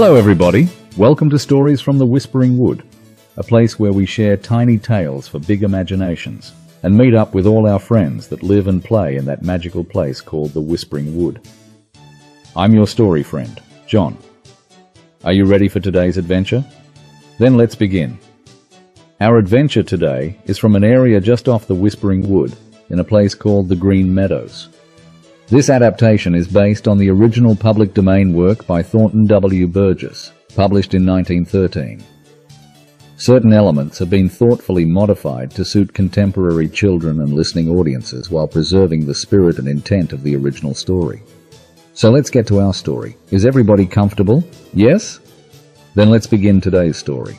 Hello everybody, welcome to Stories from the Whispering Wood, a place where we share tiny tales for big imaginations and meet up with all our friends that live and play in that magical place called the Whispering Wood. I'm your story friend, John. Are you ready for today's adventure? Then let's begin. Our adventure today is from an area just off the Whispering Wood in a place called the Green Meadows. This adaptation is based on the original public domain work by Thornton W. Burgess, published in 1913. Certain elements have been thoughtfully modified to suit contemporary children and listening audiences while preserving the spirit and intent of the original story. So let's get to our story. Is everybody comfortable? Yes? Then let's begin today's story.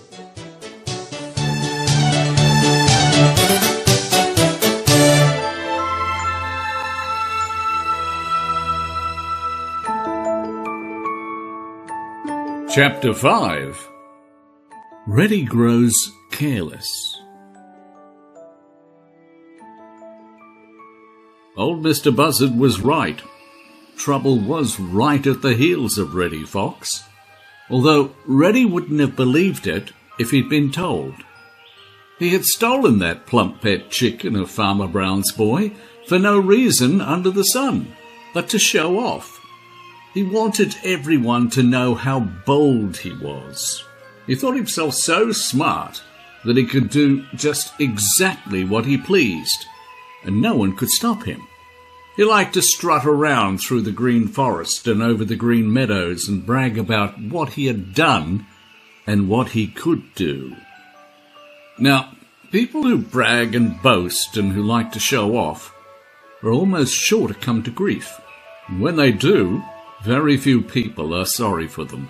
Chapter 5. Reddy Grows Careless. Old Mr. Buzzard was right. Trouble was right at the heels of Reddy Fox, although Reddy wouldn't have believed it if he'd been told. He had stolen that plump pet chicken of Farmer Brown's boy for no reason under the sun, but to show off. He wanted everyone to know how bold he was. He thought himself so smart that he could do just exactly what he pleased, and no one could stop him. He liked to strut around through the green forest and over the green meadows and brag about what he had done and what he could do. Now, people who brag and boast and who like to show off are almost sure to come to grief. And when they do, very few people are sorry for them.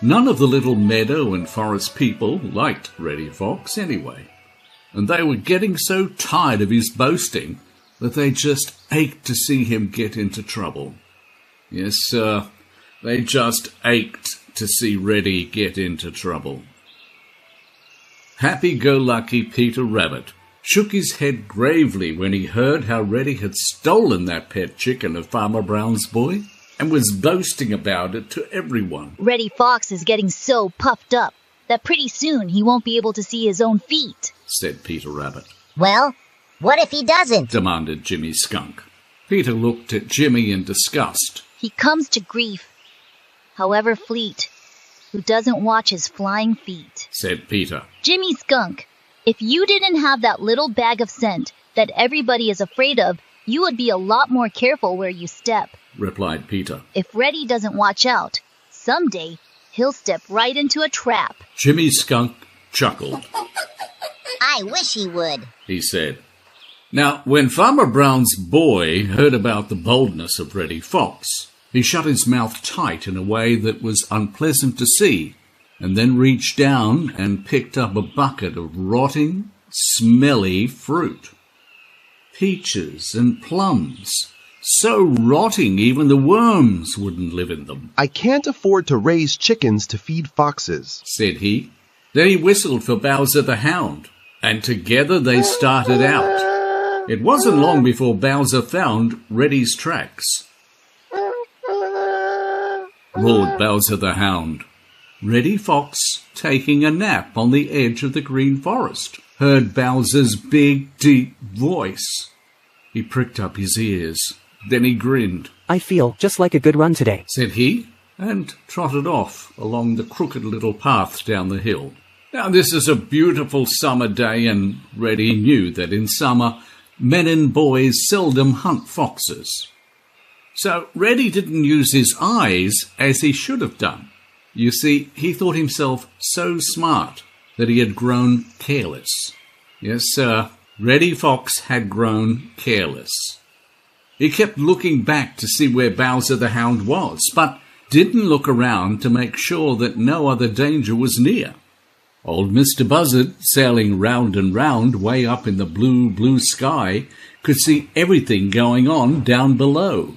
None of the little meadow and forest people liked Reddy Fox anyway, and they were getting so tired of his boasting that they just ached to see him get into trouble. Yes, sir, they just ached to see Reddy get into trouble. Happy-go-lucky Peter Rabbit shook his head gravely when he heard how Reddy had stolen that pet chicken of Farmer Brown's boy and was boasting about it to everyone. Reddy Fox is getting so puffed up that pretty soon he won't be able to see his own feet, said Peter Rabbit. Well, what if he doesn't? Demanded Jimmy Skunk. Peter looked at Jimmy in disgust. He comes to grief, however fleet, who doesn't watch his flying feet, said Peter. Jimmy Skunk, if you didn't have that little bag of scent that everybody is afraid of, you would be a lot more careful where you step, replied Peter. If Reddy doesn't watch out, someday he'll step right into a trap. Jimmy Skunk chuckled. I wish he would, he said. Now, when Farmer Brown's boy heard about the boldness of Reddy Fox, he shut his mouth tight in a way that was unpleasant to see, and then reached down and picked up a bucket of rotting, smelly fruit. Peaches and plums, so rotting even the worms wouldn't live in them. I can't afford to raise chickens to feed foxes, said he. Then he whistled for Bowser the Hound, and together they started out. It wasn't long before Bowser found Reddy's tracks. Roared Bowser the Hound. Reddy Fox, taking a nap on the edge of the green forest, heard Bowser's big, deep voice. He pricked up his ears. Then he grinned. I feel just like a good run today, said he, and trotted off along the crooked little path down the hill. Now, this is a beautiful summer day, and Reddy knew that in summer, men and boys seldom hunt foxes. So Reddy didn't use his eyes as he should have done. You see, he thought himself so smart that he had grown careless. Yes, sir, Reddy Fox had grown careless. He kept looking back to see where Bowser the Hound was, but didn't look around to make sure that no other danger was near. Old Mr. Buzzard, sailing round and round way up in the blue, blue sky, could see everything going on down below.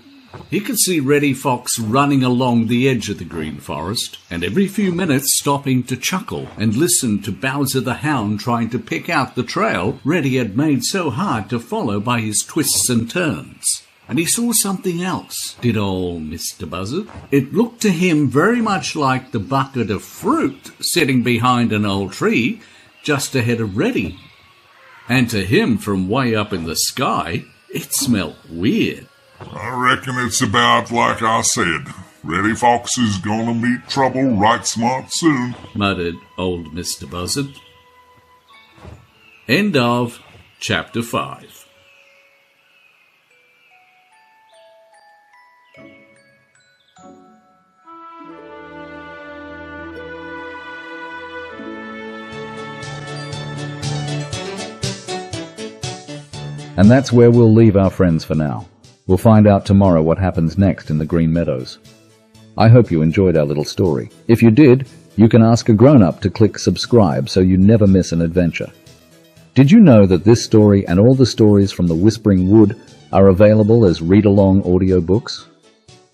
He could see Reddy Fox running along the edge of the green forest, and every few minutes stopping to chuckle and listen to Bowser the Hound trying to pick out the trail Reddy had made so hard to follow by his twists and turns. and he saw something else, did old Mr. Buzzard. It looked to him very much like the bucket of fruit sitting behind an old tree just ahead of Reddy. And to him, from way up in the sky, it smelt weird. I reckon it's about like I said. Reddy Fox is gonna meet trouble right smart soon, muttered old Mr. Buzzard. End of Chapter 5. And that's where we'll leave our friends for now. We'll find out tomorrow what happens next in the Green Meadows. I hope you enjoyed our little story. If you did, you can ask a grown-up to click subscribe so you never miss an adventure. Did you know that this story and all the stories from the Whispering Wood are available as read-along audiobooks?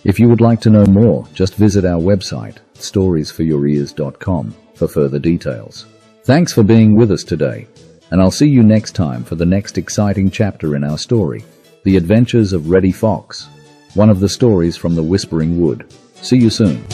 If you would like to know more, just visit our website, storiesforyourears.com, for further details. Thanks for being with us today, and I'll see you next time for the next exciting chapter in our story, The Adventures of Reddy Fox, one of the stories from the Whispering Wood. See you soon.